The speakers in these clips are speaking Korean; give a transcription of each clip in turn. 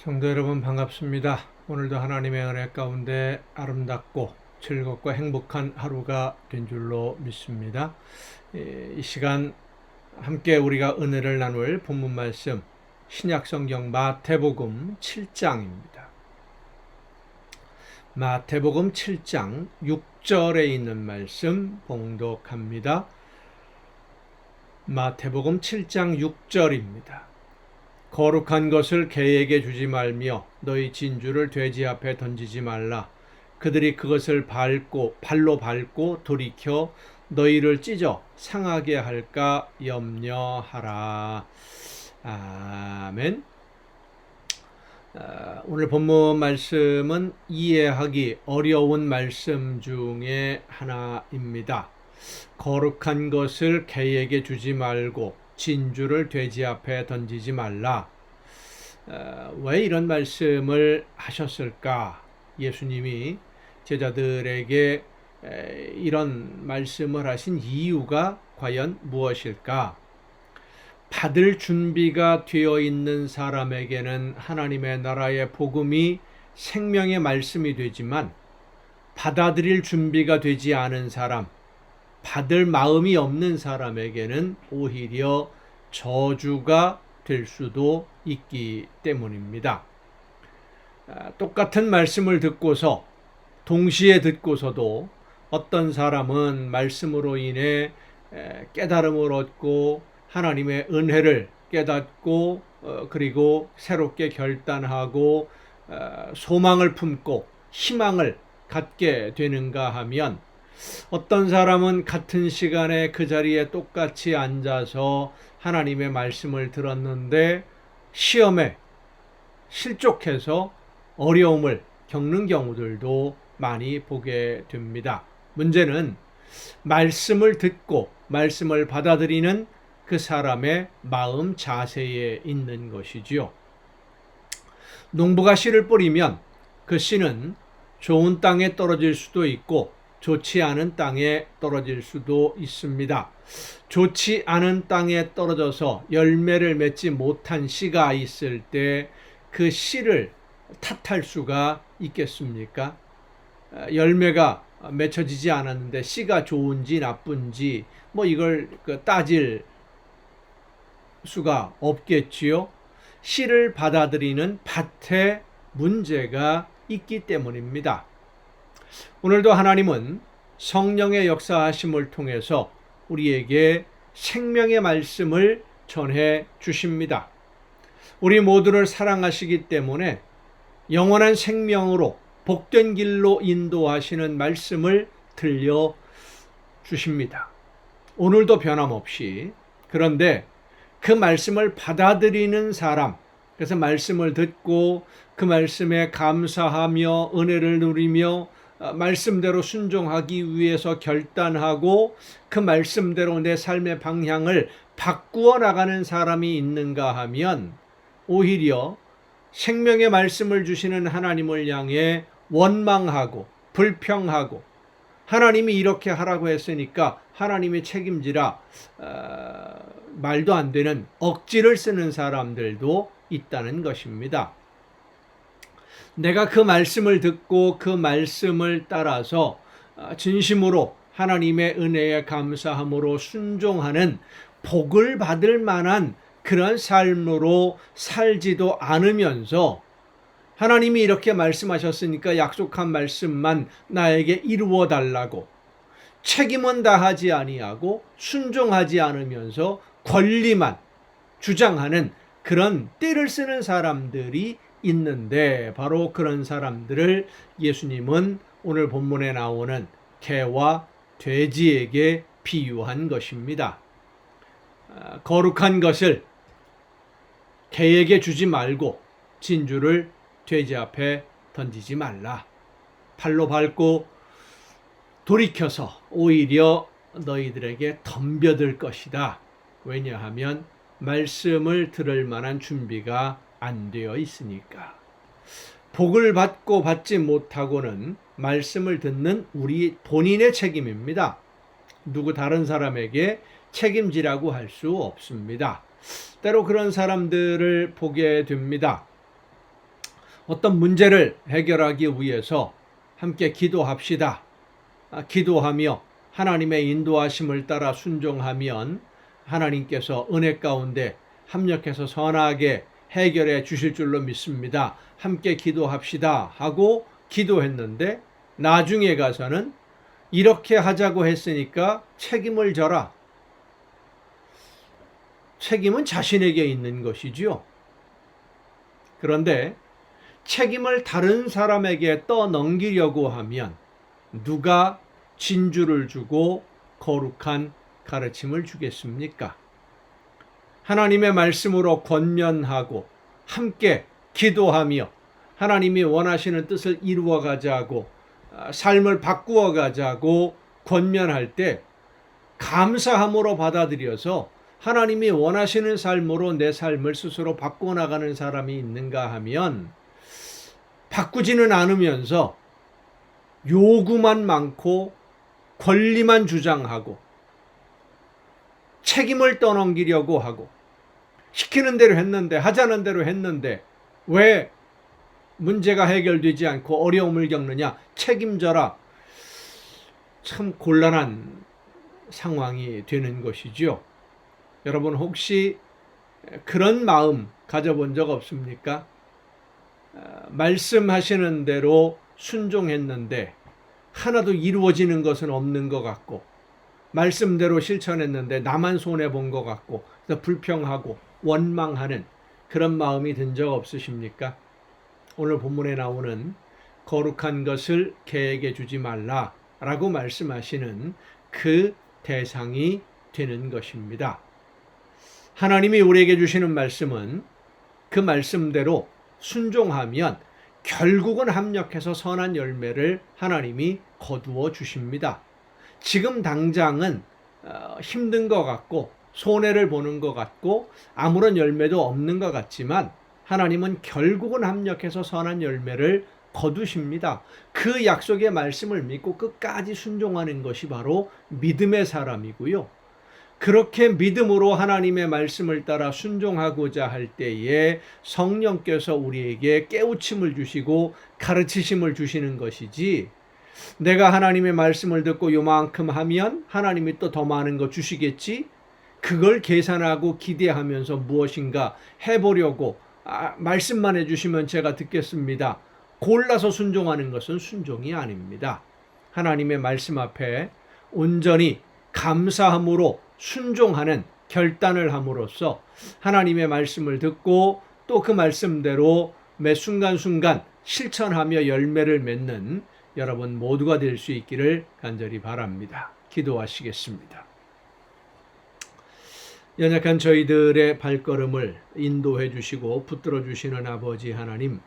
성도 여러분 반갑습니다. 오늘도 하나님의 은혜 가운데 아름답고 즐겁고 행복한 하루가 된 줄로 믿습니다. 이 시간 함께 우리가 은혜를 나눌 본문 말씀 신약성경 마태복음 7장입니다. 마태복음 7장 6절에 있는 말씀 봉독합니다. 마태복음 7장 6절입니다. 거룩한 것을 개에게 주지 말며 너희 진주를 돼지 앞에 던지지 말라. 그들이 그것을 발로 밟고 돌이켜 너희를 찢어 상하게 할까 염려하라. 아멘. 오늘 본문 말씀은 이해하기 어려운 말씀 중에 하나입니다. 거룩한 것을 개에게 주지 말고 진주를 돼지 앞에 던지지 말라. 왜 이런 말씀을 하셨을까? 예수님이 제자들에게 이런 말씀을 하신 이유가 과연 무엇일까? 받을 준비가 되어 있는 사람에게는 하나님의 나라의 복음이 생명의 말씀이 되지만 받아들일 준비가 되지 않은 사람, 받을 마음이 없는 사람에게는 오히려 저주가 될 수도 있기 때문입니다. 똑같은 말씀을 듣고서 동시에 듣고서도 어떤 사람은 말씀으로 인해 깨달음을 얻고 하나님의 은혜를 깨닫고 그리고 새롭게 결단하고 소망을 품고 희망을 갖게 되는가 하면 어떤 사람은 같은 시간에 그 자리에 똑같이 앉아서 하나님의 말씀을 들었는데 시험에 실족해서 어려움을 겪는 경우들도 많이 보게 됩니다. 문제는 말씀을 듣고 말씀을 받아들이는 그 사람의 마음 자세에 있는 것이지요. 농부가 씨를 뿌리면 그 씨는 좋은 땅에 떨어질 수도 있고 좋지 않은 땅에 떨어질 수도 있습니다. 좋지 않은 땅에 떨어져서 열매를 맺지 못한 씨가 있을 때 그 씨를 탓할 수가 있겠습니까? 열매가 맺혀지지 않았는데 씨가 좋은지 나쁜지 이걸 따질 수가 없겠지요. 씨를 받아들이는 밭에 문제가 있기 때문입니다. 오늘도 하나님은 성령의 역사하심을 통해서 우리에게 생명의 말씀을 전해 주십니다. 우리 모두를 사랑하시기 때문에 영원한 생명으로 복된 길로 인도하시는 말씀을 들려 주십니다. 오늘도 변함없이. 그런데 그 말씀을 받아들이는 사람, 그래서 말씀을 듣고 그 말씀에 감사하며 은혜를 누리며 말씀대로 순종하기 위해서 결단하고 그 말씀대로 내 삶의 방향을 바꾸어 나가는 사람이 있는가 하면 오히려 생명의 말씀을 주시는 하나님을 향해 원망하고 불평하고 하나님이 이렇게 하라고 했으니까 하나님이 책임지라 말도 안 되는 억지를 쓰는 사람들도 있다는 것입니다. 내가 그 말씀을 듣고 그 말씀을 따라서 진심으로 하나님의 은혜에 감사함으로 순종하는 복을 받을 만한 그런 삶으로 살지도 않으면서 하나님이 이렇게 말씀하셨으니까 약속한 말씀만 나에게 이루어 달라고 책임은 다하지 아니하고 순종하지 않으면서 권리만 주장하는 그런 떼를 쓰는 사람들이 있는데 바로 그런 사람들을 예수님은 오늘 본문에 나오는 개와 돼지에게 비유한 것입니다. 거룩한 것을 개에게 주지 말고 진주를 돼지 앞에 던지지 말라. 발로 밟고 돌이켜서 오히려 너희들에게 덤벼들 것이다. 왜냐하면 말씀을 들을 만한 준비가 안 되어 있으니까. 복을 받고 받지 못하고는 말씀을 듣는 우리 본인의 책임입니다. 누구 다른 사람에게 책임지라고 할 수 없습니다. 때로 그런 사람들을 보게 됩니다. 어떤 문제를 해결하기 위해서 함께 기도합시다. 기도하며 하나님의 인도하심을 따라 순종하면 하나님께서 은혜 가운데 합력해서 선하게 해결해 주실 줄로 믿습니다. 함께 기도합시다 하고 기도했는데 나중에 가서는 이렇게 하자고 했으니까 책임을 져라. 책임은 자신에게 있는 것이지요. 그런데 책임을 다른 사람에게 떠넘기려고 하면 누가 진주를 주고 거룩한 가르침을 주겠습니까? 하나님의 말씀으로 권면하고 함께 기도하며 하나님이 원하시는 뜻을 이루어 가자고 삶을 바꾸어 가자고 권면할 때 감사함으로 받아들여서 하나님이 원하시는 삶으로 내 삶을 스스로 바꾸어 나가는 사람이 있는가 하면 바꾸지는 않으면서 요구만 많고 권리만 주장하고 책임을 떠넘기려고 하고 시키는 대로 했는데 하자는 대로 했는데 왜 문제가 해결되지 않고 어려움을 겪느냐? 책임져라. 참 곤란한 상황이 되는 것이죠. 여러분 혹시 그런 마음 가져본 적 없습니까? 말씀하시는 대로 순종했는데 하나도 이루어지는 것은 없는 것 같고 말씀대로 실천했는데 나만 손해본 것 같고 불평하고 원망하는 그런 마음이 든 적 없으십니까? 오늘 본문에 나오는 거룩한 것을 개에게 주지 말라라고 말씀하시는 그 대상이 되는 것입니다. 하나님이 우리에게 주시는 말씀은 그 말씀대로 순종하면 결국은 합력해서 선한 열매를 하나님이 거두어 주십니다. 지금 당장은 힘든 것 같고 손해를 보는 것 같고 아무런 열매도 없는 것 같지만 하나님은 결국은 합력해서 선한 열매를 거두십니다. 그 약속의 말씀을 믿고 끝까지 순종하는 것이 바로 믿음의 사람이고요. 그렇게 믿음으로 하나님의 말씀을 따라 순종하고자 할 때에 성령께서 우리에게 깨우침을 주시고 가르치심을 주시는 것이지 내가 하나님의 말씀을 듣고 요만큼 하면 하나님이 또 더 많은 거 주시겠지? 그걸 계산하고 기대하면서 무엇인가 해보려고 말씀만 해주시면 제가 듣겠습니다. 골라서 순종하는 것은 순종이 아닙니다. 하나님의 말씀 앞에 온전히 감사함으로 순종하는 결단을 함으로써 하나님의 말씀을 듣고 또 그 말씀대로 매 순간순간 실천하며 열매를 맺는 여러분 모두가 될 수 있기를 간절히 바랍니다. 기도하시겠습니다. 연약한 저희들의 발걸음을 인도해 주시고 붙들어 주시는 아버지 하나님,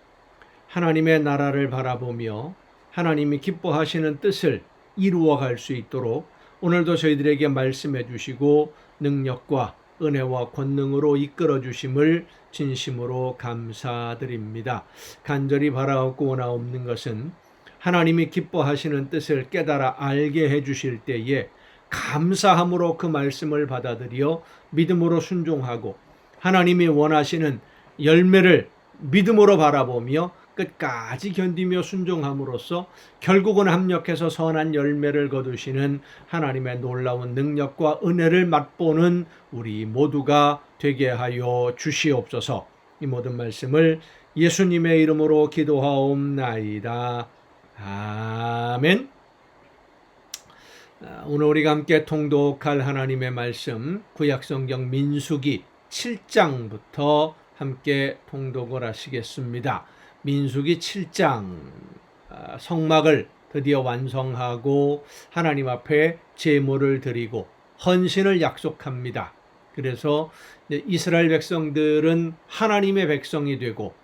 하나님의 나라를 바라보며 하나님이 기뻐하시는 뜻을 이루어 갈 수 있도록 오늘도 저희들에게 말씀해 주시고 능력과 은혜와 권능으로 이끌어 주심을 진심으로 감사드립니다. 간절히 바라옵고 원하옵는 것은 하나님이 기뻐하시는 뜻을 깨달아 알게 해 주실 때에 감사함으로 그 말씀을 받아들여 믿음으로 순종하고 하나님이 원하시는 열매를 믿음으로 바라보며 끝까지 견디며 순종함으로써 결국은 합력해서 선한 열매를 거두시는 하나님의 놀라운 능력과 은혜를 맛보는 우리 모두가 되게 하여 주시옵소서. 이 모든 말씀을 예수님의 이름으로 기도하옵나이다. 아멘. 오늘 우리가 함께 통독할 하나님의 말씀 구약성경 민수기 7장부터 함께 통독을 하시겠습니다. 민수기 7장 성막을 드디어 완성하고 하나님 앞에 제물을 드리고 헌신을 약속합니다. 그래서 이스라엘 백성들은 하나님의 백성이 되고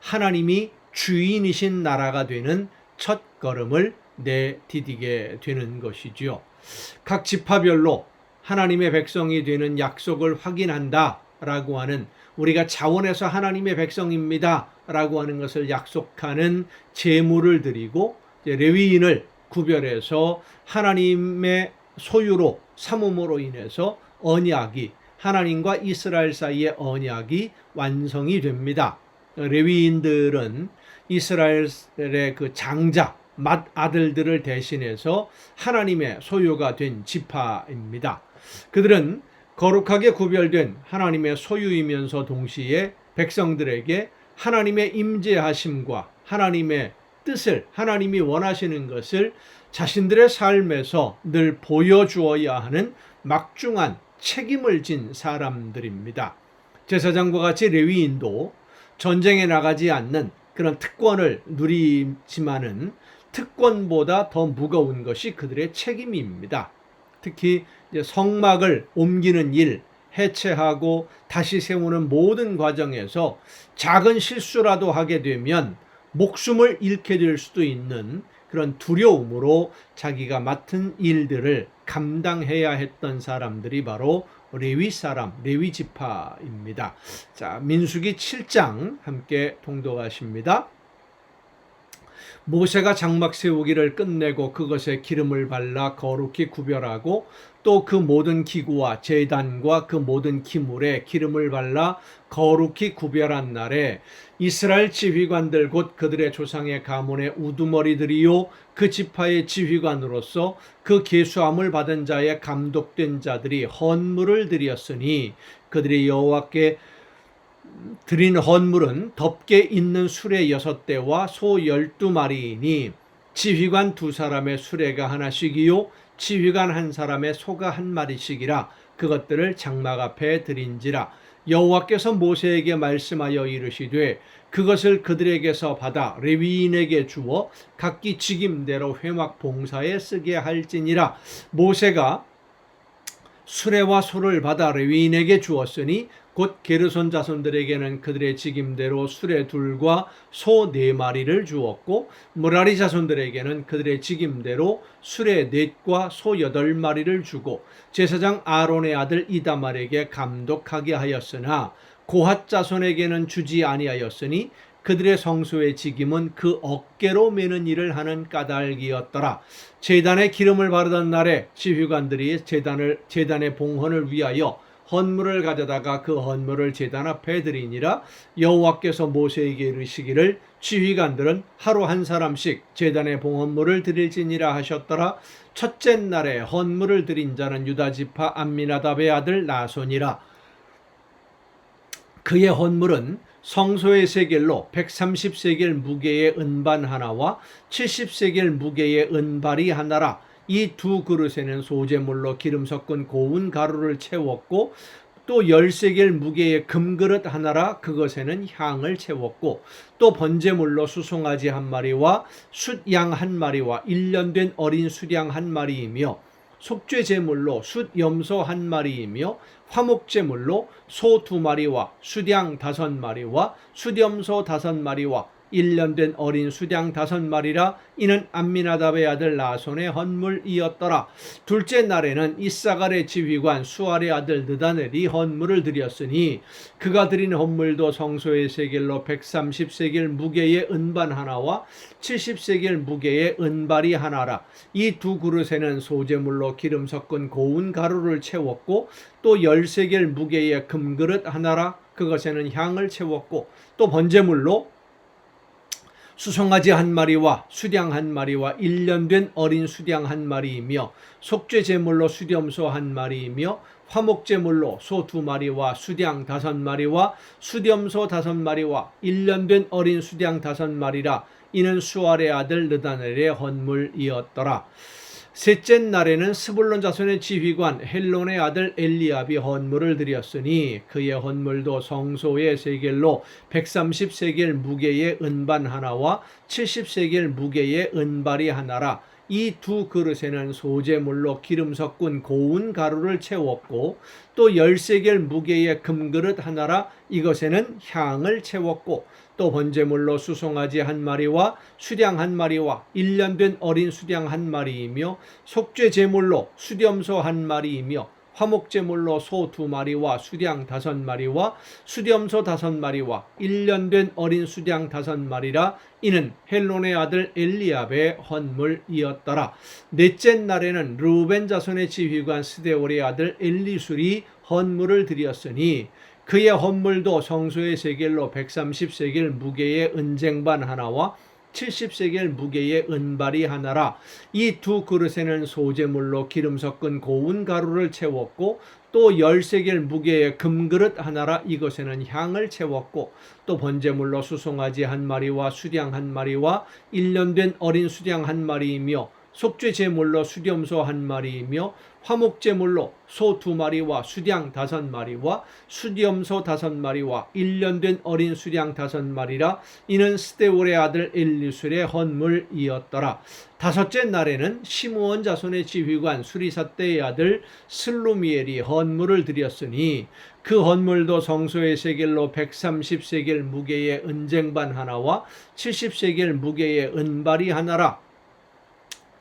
하나님이 주인이신 나라가 되는 첫 걸음을 내디디게 되는 것이지요. 각 지파별로 하나님의 백성이 되는 약속을 확인한다라고 하는 우리가 자원해서 하나님의 백성입니다 라고 하는 것을 약속하는 제물을 드리고 레위인을 구별해서 하나님의 소유로 삼음으로 인해서 언약이 하나님과 이스라엘 사이의 언약이 완성이 됩니다. 레위인들은 이스라엘의 그 장자 맏아들들을 대신해서 하나님의 소유가 된 지파입니다. 그들은 거룩하게 구별된 하나님의 소유이면서 동시에 백성들에게 하나님의 임재하심과 하나님의 뜻을, 하나님이 원하시는 것을 자신들의 삶에서 늘 보여주어야 하는 막중한 책임을 진 사람들입니다. 제사장과 같이 레위인도 전쟁에 나가지 않는 그런 특권을 누리지만은 특권보다 더 무거운 것이 그들의 책임입니다. 특히 성막을 옮기는 일, 해체하고 다시 세우는 모든 과정에서 작은 실수라도 하게 되면 목숨을 잃게 될 수도 있는 그런 두려움으로 자기가 맡은 일들을 감당해야 했던 사람들이 바로 레위 사람, 레위 지파입니다. 자, 민수기 7장 함께 통독하십니다. 모세가 장막 세우기를 끝내고 그것에 기름을 발라 거룩히 구별하고 또 그 모든 기구와 제단과 그 모든 기물에 기름을 발라 거룩히 구별한 날에 이스라엘 지휘관들 곧 그들의 조상의 가문의 우두머리들이요 그 지파의 지휘관으로서 그 계수함을 받은 자의 감독된 자들이 헌물을 드렸으니 그들이 여호와께 드린 헌물은 덮게 있는 수레 6대와 소 12마리이니 지휘관 2사람의 수레가 하나씩이요 지휘관 1사람의 소가 1마리씩이라 그것들을 장막 앞에 드린지라. 여호와께서 모세에게 말씀하여 이르시되 그것을 그들에게서 받아 레위인에게 주어 각기 직임대로 회막 봉사에 쓰게 할지니라. 모세가 수레와 소를 받아 레위인에게 주었으니 곧 게르손 자손들에게는 그들의 직임대로 수레 2과 소 4마리를 주었고 므라리 자손들에게는 그들의 직임대로 수레 4과 소 8마리를 주고 제사장 아론의 아들 이다말에게 감독하게 하였으나 고핫 자손에게는 주지 아니하였으니 그들의 성소의 직임은 그 어깨로 메는 일을 하는 까닭이었더라. 제단에 기름을 바르던 날에 지휘관들이 제단의 봉헌을 위하여 헌물을 가져다가 그 헌물을 제단 앞에 드리니라. 여호와께서 모세에게 이르시기를 지휘관들은 하루 1사람씩 제단의 봉헌물을 드릴지니라 하셨더라. 첫째 날에 헌물을 드린 자는 유다 지파 암미나답의 아들 나손이라. 그의 헌물은 성소의 세겔로 130세겔 무게의 은반 하나와 70세겔 무게의 은발이 하나라. 이 2그릇에는 소재물로 기름 섞은 고운 가루를 채웠고 또 10세겔 무게의 금그릇 하나라. 그것에는 향을 채웠고 또 번제물로 수송아지 1마리와 숫양 1마리와 1년 된 어린 수양 1마리이며 속죄 제물로 숫염소 1마리이며 화목제물로 소 2마리와 숫양 5마리와 숫염소 5마리와 1년 된 어린 수양 5마리라. 이는 암미나답의 아들 나손의 헌물이었더라. 둘째 날에는 이사갈의 지휘관 수알의 아들 느다넬이 헌물을 드렸으니 그가 드린 헌물도 성소의 세겔로 130세겔 무게의 은반 하나와 70세겔 무게의 은발이 하나라. 이 2그릇에는 소재물로 기름 섞은 고운 가루를 채웠고 또 10세겔 무게의 금그릇 하나라. 그것에는 향을 채웠고 또 번제물로 수송아지 1마리와 숫양 1마리와 1년 된 어린 숫양 1마리이며 속죄 제물로 숫염소 1마리이며 화목제물로 소 2마리와 숫양 5마리와 숫염소 5마리와 1년 된 어린 숫양 5마리라. 이는 수알의 아들 느다넬의 헌물이었더라. 셋째 날에는 스불론 자손의 지휘관 헬론의 아들 엘리압이 헌물을 드렸으니 그의 헌물도 성소의 세겔로 130세겔 무게의 은반 하나와 70세겔 무게의 은발이 하나라. 이 2그릇에는 소재물로 기름 섞은 고운 가루를 채웠고 또 10세겔 무게의 금그릇 하나라. 이것에는 향을 채웠고 또 번제물로 수송아지 1마리와 숫양 1마리와 1년 된 어린 숫양 1마리이며 속죄 제물로 숫염소 1마리이며 화목제물로 소 2마리와 숫양 5마리와 숫염소 5마리와 1년 된 어린 숫양 5마리라. 이는 헬론의 아들 엘리압의 헌물이었더라. 넷째 날에는 르우벤 자손의 지휘관 스데올의 아들 엘리술이 헌물을 드렸으니 그의 헌물도 성소의 세겔로 130세겔 무게의 은쟁반 하나와 70세겔 무게의 은발이 하나라. 이 두 그릇에는 소재물로 기름 섞은 고운 가루를 채웠고 또 10세겔 무게의 금그릇 하나라. 이것에는 향을 채웠고 또 번제물로 수송아지 한 마리와 수량 한 마리와 1년 된 어린 수량 한 마리이며 속죄 제물로 수렴소 한 마리이며 화목 제물로 소 2마리와 수량 5마리와 수렴소 5마리와 1년 된 어린 수량 5마리라. 이는 스데울의 아들 엘리술의 헌물이었더라. 다섯째 날에는 시므온 자손의 지휘관 수리사대의 아들 슬루미엘이 헌물을 드렸으니 그 헌물도 성소의 세겔로 130세겔 무게의 은쟁반 하나와 70세겔 무게의 은발이 하나라.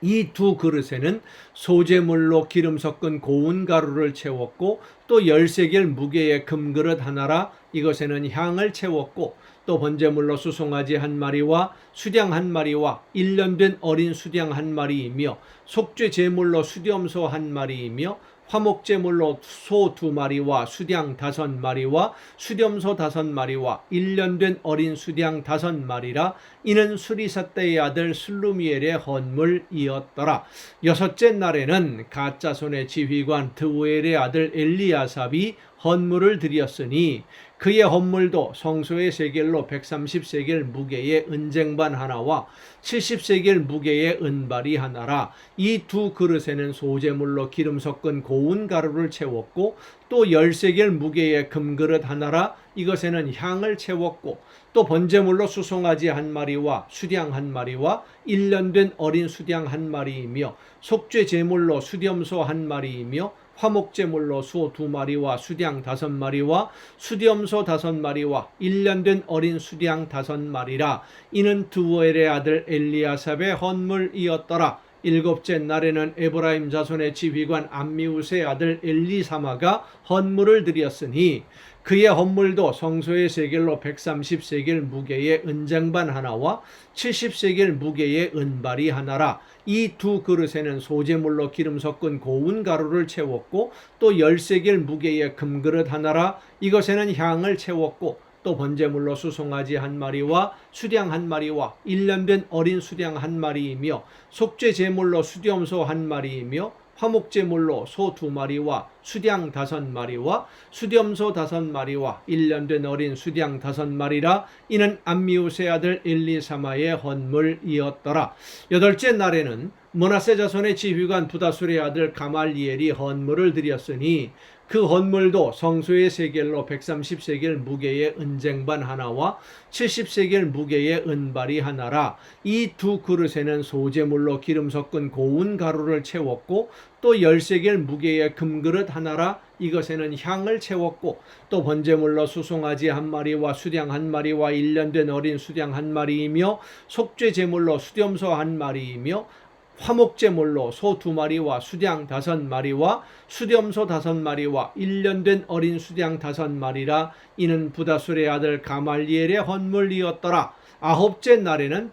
이 두 그릇에는 소재물로 기름 섞은 고운 가루를 채웠고 또 10세겔 무게의 금그릇 하나라. 이것에는 향을 채웠고 또 번제물로 수송아지 한 마리와 수량 한 마리와 1년 된 어린 수량 한 마리이며 속죄 제물로 수렴소 한 마리이며 화목제물로 소 2마리와 수량 5마리와 수렴소 5마리와 1년 된 어린 수량 5마리라. 이는 수리사대의 아들 슬루미엘의 헌물이었더라. 여섯째 날에는 갓 자손의 지휘관 드우엘의 아들 엘리야삽이 헌물을 드렸으니 그의 헌물도 성소의 세겔로 130세겔 무게의 은쟁반 하나와 70세겔 무게의 은발이 하나라. 이 두 그릇에는 소재물로 기름 섞은 고운 가루를 채웠고 또 10세겔 무게의 금그릇 하나라. 이것에는 향을 채웠고 또 번제물로 수송아지 한 마리와 수량 한 마리와 1년 된 어린 수량 한 마리이며 속죄 제물로 수렴소 한 마리이며 화목제물로 소 2마리와 수량 5마리와 수렴소 5마리와 1년 된 어린 수량 5마리라. 이는 드우엘의 아들 엘리야삽의 헌물이었더라. 일곱째 날에는 에브라임 자손의 지휘관 암미우스의 아들 엘리사마가 헌물을 드렸으니 그의 헌물도 성소의 세겔로 130세겔 무게의 은쟁반 하나와 70세겔 무게의 은발이 하나라. 이 두 그릇에는 소재물로 기름 섞은 고운 가루를 채웠고 또 10세겔 무게의 금그릇 하나라. 이것에는 향을 채웠고 또 번제물로 수송아지 한 마리와 수량 한 마리와 1년 된 어린 수량 한 마리이며 속죄 제물로 수렴소 한 마리이며 화목제물로 소 2마리와 수량 5마리와 수렴소 5마리와 1년 된 어린 수량 5마리라. 이는 암미우스의 아들 엘리사마의 헌물이었더라. 여덟째 날에는 므낫세 자손의 지휘관 부다술의 아들 가말리엘이 헌물을 드렸으니 그 헌물도 성소의 세겔로 130세겔 무게의 은쟁반 하나와 70세겔 무게의 은발이 하나라. 이 두 그릇에는 소재물로 기름 섞은 고운 가루를 채웠고 또 10세겔 무게의 금그릇 하나라. 이것에는 향을 채웠고 또 번제물로 수송아지 한 마리와 수량 한 마리와 1년 된 어린 수량 한 마리이며 속죄 제물로 수렴소 한 마리이며 화목제물로 소 2마리와 수량 5마리와 수렴소 5마리와 1년 된 어린 수량 5마리라. 이는 부다술의 아들 가말리엘의 헌물이었더라. 아홉째 날에는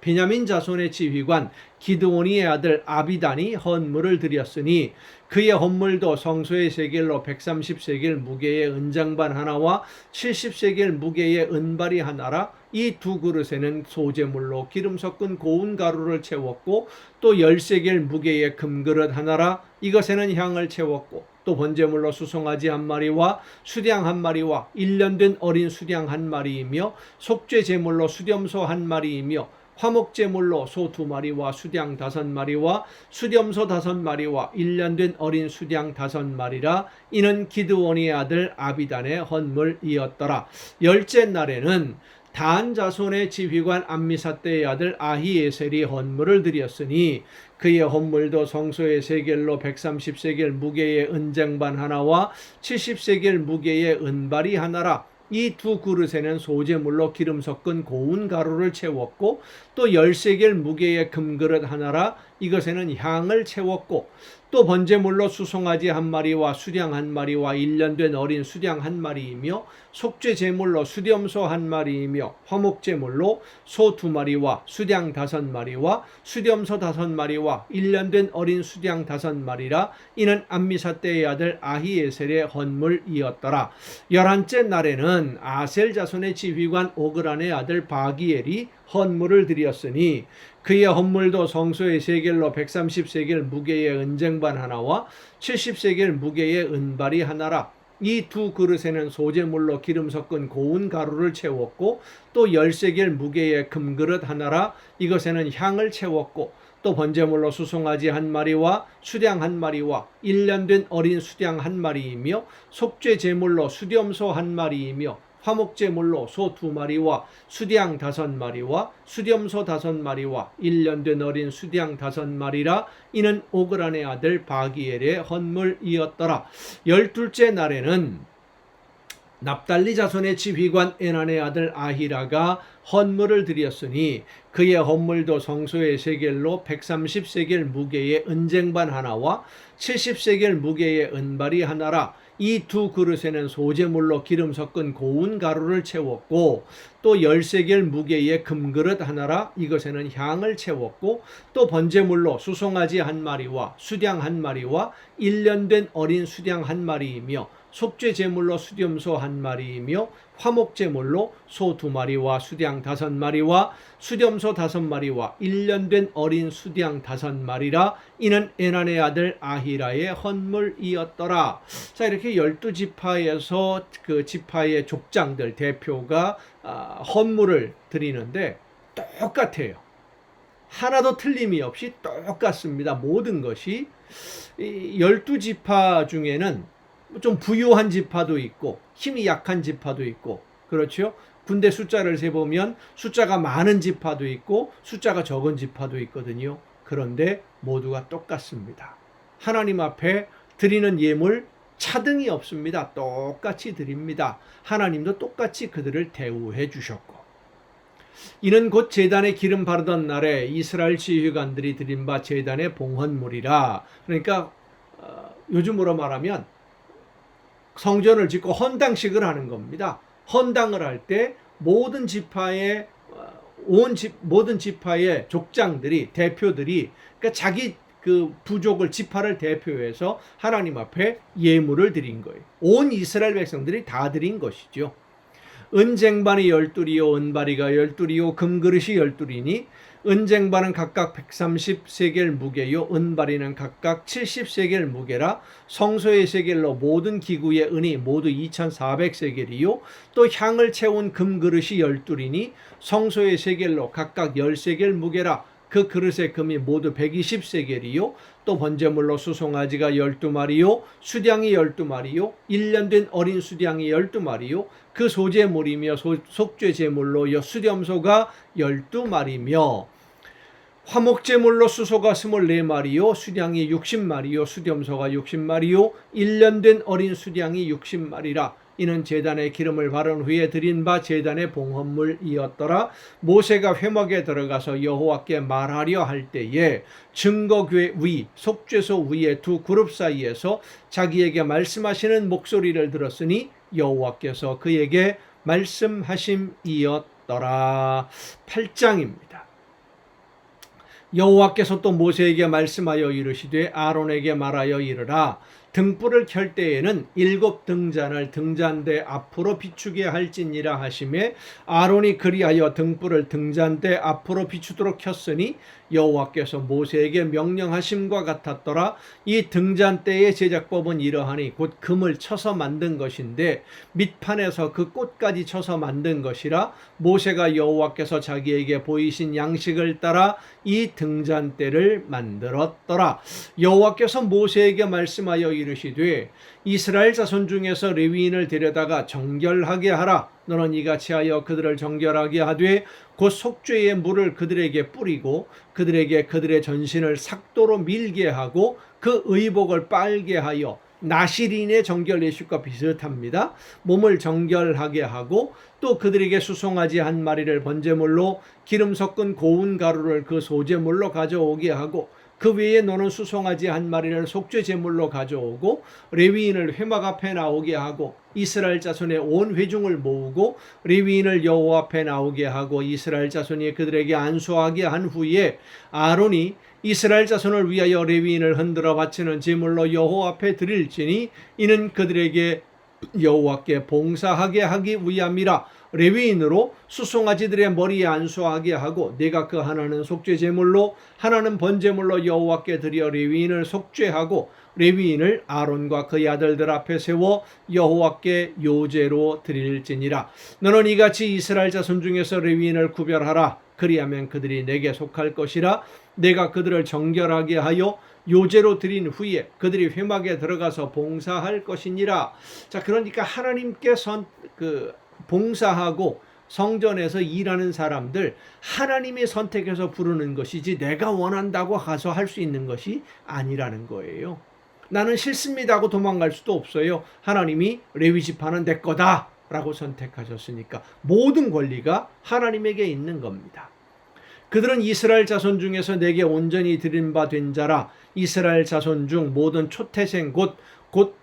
베냐민 자손의 지휘관 기드온이의 아들 아비단이 헌물을 드렸으니 그의 헌물도 성소의 세겔로 130세겔 무게의 은장반 하나와 70세겔 무게의 은발이 하나라. 이 두 그릇에는 소재물로 기름 섞은 고운 가루를 채웠고 또 10세겔 무게의 금그릇 하나라. 이것에는 향을 채웠고 또 번제물로 수송아지 한 마리와 수량 한 마리와 1년 된 어린 수량 한 마리이며 속죄 제물로 수렴소 한 마리이며 화목제물로 소 2마리와 수량 5마리와 수렴소 5마리와 1년 된 어린 수량 5마리라. 이는 기드온의 아들 아비단의 헌물이었더라. 열째 날에는 단 자손의 지휘관 암미사대의 아들 아히에셀이 헌물을 드렸으니 그의 헌물도 성소의 세겔로 130세겔 무게의 은쟁반 하나와 70세겔 무게의 은발이 하나라. 이 두 그릇에는 소재물로 기름 섞은 고운 가루를 채웠고 또 10세겔 무게의 금그릇 하나라. 이것에는 향을 채웠고 또 번제물로 수송아지 한 마리와 수량 한 마리와 1년 된 어린 수량 한 마리이며 속죄 제물로 수렴소 한 마리이며 화목제물로 소 2마리와 수량 5마리와 수렴소 5마리와 1년 된 어린 수량 5마리라. 이는 암미사 때의 아들 아히에셀의 헌물이었더라. 11째 날에는 아셀 자손의 지휘관 오그란의 아들 바기엘이 헌물을 드렸으니 그의 헌물도 성소의 세겔로 130세겔 무게의 은쟁반 하나와 70세겔 무게의 은발이 하나라. 이 두 그릇에는 소제물로 기름 섞은 고운 가루를 채웠고 또 10세겔 무게의 금그릇 하나라. 이것에는 향을 채웠고 또 번제물로 수송아지 한 마리와 수량 한 마리와 1년 된 어린 수량 한 마리이며 속죄 제물로 수렴소 한 마리이며 화목제물로 소 2마리와 수량 5마리와 수렴소 5마리와 1년 된 어린 수량 5마리라. 이는 오그란의 아들 바기엘의 헌물이었더라. 12째 날에는 납달리 자손의 지휘관 에난의 아들 아히라가 헌물을 드렸으니 그의 헌물도 성소의 세겔로 130세겔 무게의 은쟁반 하나와 70세겔 무게의 은발이 하나라. 이 두 그릇에는 소제물로 기름 섞은 고운 가루를 채웠고 또 10세겔 무게의 금그릇 하나라. 이것에는 향을 채웠고 또 번제물로 수송아지 한 마리와 수량 한 마리와 1년 된 어린 수량 한 마리이며 속죄 제물로 수렴소 한 마리이며 화목제물로 소 2마리와 수량 5마리와 수렴소 5마리와 1년 된 어린 수량 5마리라. 이는 에난의 아들 아히라의 헌물이었더라. 자, 이렇게 12지파에서 그 지파의 족장들 대표가 헌물을 드리는데 똑같아요. 하나도 틀림이 없이 똑같습니다. 모든 것이. 12지파 중에는 좀 부유한 지파도 있고 힘이 약한 지파도 있고 그렇죠. 군대 숫자를 세보면 숫자가 많은 지파도 있고 숫자가 적은 지파도 있거든요. 그런데 모두가 똑같습니다. 하나님 앞에 드리는 예물 차등이 없습니다. 똑같이 드립니다. 하나님도 똑같이 그들을 대우해 주셨고 이는 곧 제단에 기름 바르던 날에 이스라엘 지휘관들이 드린 바 제단의 봉헌물이라. 그러니까 요즘으로 말하면 성전을 짓고 헌당식을 하는 겁니다. 헌당을 할 때 모든 지파의 모든 지파의 족장들이 대표들이 그러니까 자기 그 부족을 지파를 대표해서 하나님 앞에 예물을 드린 거예요. 온 이스라엘 백성들이 다 드린 것이죠. 은쟁반이 12리요 은바리가 12리요 금그릇이 12리니 은쟁반은 각각 130세겔 무게요 은바리는 각각 70세겔 무게라. 성소의 세겔로 모든 기구의 은이 모두 2400세겔이요 또 향을 채운 금그릇이 12리니 성소의 세겔로 각각 10세겔 무게라. 그 그릇의 금이 모두 120세겔이요 또 번제물로 수송아지가 12마리요 수량이 12마리요 1년 된 어린 수량이 12마리요 그 소제물이며 속죄 제물로 수렴소가 12마리며 화목제물로 수소가 24마리요 수량이 60마리요 수렴소가 60마리요 1년 된 어린 수량이 60마리라. 이는 제단에 기름을 바른 후에 드린 바 제단의 봉헌물이었더라. 모세가 회막에 들어가서 여호와께 말하려 할 때에 증거궤 위 속죄소 위의 두 그룹 사이에서 자기에게 말씀하시는 목소리를 들었으니 여호와께서 그에게 말씀하심이었더라. 8장입니다. 여호와께서 또 모세에게 말씀하여 이르시되 아론에게 말하여 이르라. 등불을 켤 때에는 7 등잔을 등잔대 앞으로 비추게 할지니라 하시매 아론이 그리하여 등불을 등잔대 앞으로 비추도록 켰으니 여호와께서 모세에게 명령하심과 같았더라. 이 등잔대의 제작법은 이러하니 곧 금을 쳐서 만든 것인데 밑판에서 그 꽃까지 쳐서 만든 것이라. 모세가 여호와께서 자기에게 보이신 양식을 따라 이 등잔대를 만들었더라. 여호와께서 모세에게 말씀하여 이르시되 이스라엘 자손 중에서 레위인을 데려다가 정결하게 하라. 너는 이같이 하여 그들을 정결하게 하되 곧 속죄의 물을 그들에게 뿌리고 그들에게 그들의 전신을 삭도로 밀게 하고 그 의복을 빨게 하여 나실인의 정결 예식과 비슷합니다. 몸을 정결하게 하고 또 그들에게 수송아지 한 마리를 번제물로 기름 섞은 고운 가루를 그 소제물로 가져오게 하고 그 외에 너는 수송아지 한 마리를 속죄 제물로 가져오고 레위인을 회막 앞에 나오게 하고 이스라엘 자손의 온 회중을 모으고 레위인을 여호와 앞에 나오게 하고 이스라엘 자손이 그들에게 안수하게 한 후에 아론이 이스라엘 자손을 위하여 레위인을 흔들어 바치는 제물로 여호와 앞에 드릴지니 이는 그들에게 여호와께 봉사하게 하기 위함이라. 레위인으로 수송아지들의 머리에 안수하게 하고 내가 그 하나는 속죄 제물로 하나는 번제물로 여호와께 드려 레위인을 속죄하고 레위인을 아론과 그의 아들들 앞에 세워 여호와께 요제로 드릴지니라. 너는 이같이 이스라엘 자손 중에서 레위인을 구별하라. 그리하면 그들이 내게 속할 것이라. 내가 그들을 정결하게 하여 요제로 드린 후에 그들이 회막에 들어가서 봉사할 것이니라. 자, 그러니까 하나님께 봉사하고 성전에서 일하는 사람들 하나님이 선택해서 부르는 것이지 내가 원한다고 가서 할 수 있는 것이 아니라는 거예요. 나는 싫습니다 하고 도망갈 수도 없어요. 하나님이 레위 지파는 내 거다 라고 선택하셨으니까 모든 권리가 하나님에게 있는 겁니다. 그들은 이스라엘 자손 중에서 내게 온전히 드린 바 된 자라. 이스라엘 자손 중 모든 초태생 곧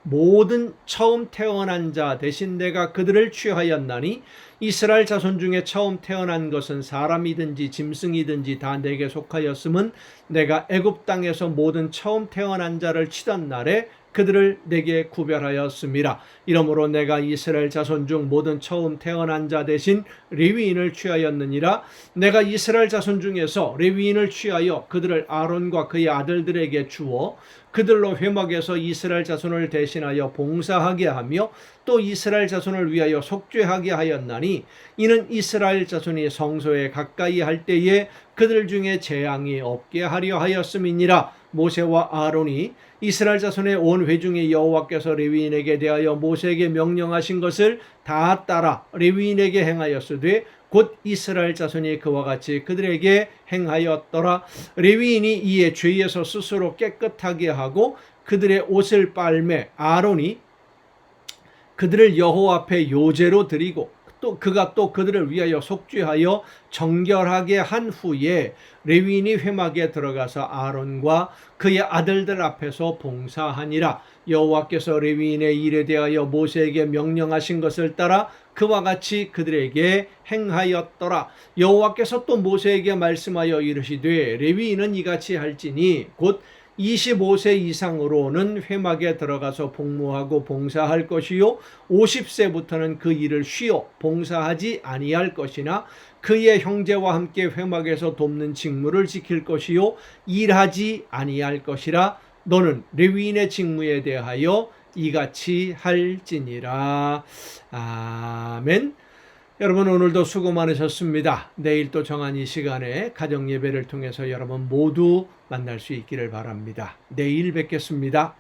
모든 처음 태어난 자 대신 내가 그들을 취하였나니 이스라엘 자손 중에 처음 태어난 것은 사람이든지 짐승이든지 다 내게 속하였음은 내가 애굽 땅에서 모든 처음 태어난 자를 치던 날에 그들을 내게 구별하였음이라. 이러므로 내가 이스라엘 자손 중 모든 처음 태어난 자 대신 레위인을 취하였느니라. 내가 이스라엘 자손 중에서 레위인을 취하여 그들을 아론과 그의 아들들에게 주어 그들로 회막에서 이스라엘 자손을 대신하여 봉사하게 하며 또 이스라엘 자손을 위하여 속죄하게 하였나니 이는 이스라엘 자손이 성소에 가까이 할 때에 그들 중에 재앙이 없게 하려 하였음이니라. 모세와 아론이 이스라엘 자손의 온 회중의 여호와께서 레위인에게 대하여 모세에게 명령하신 것을 다 따라 레위인에게 행하였으되 곧 이스라엘 자손이 그와 같이 그들에게 행하였더라. 레위인이 이에 죄에서 스스로 깨끗하게 하고 그들의 옷을 빨매 아론이 그들을 여호와 앞에 요제로 드리고 또 그가 또 그들을 위하여 속죄하여 정결하게 한 후에 레위인이 회막에 들어가서 아론과 그의 아들들 앞에서 봉사하니라. 여호와께서 레위인의 일에 대하여 모세에게 명령하신 것을 따라 그와 같이 그들에게 행하였더라. 여호와께서 또 모세에게 말씀하여 이르시되 레위인은 이같이 할지니 곧 25세 이상으로는 회막에 들어가서 복무하고 봉사할 것이요 50세부터는 그 일을 쉬어 봉사하지 아니할 것이나 그의 형제와 함께 회막에서 돕는 직무를 지킬 것이요 일하지 아니할 것이라. 너는 레위인의 직무에 대하여 이같이 할지니라. 아멘. 여러분 오늘도 수고 많으셨습니다. 내일 또 정한 이 시간에 가정 예배를 통해서 여러분 모두 만날 수 있기를 바랍니다. 내일 뵙겠습니다.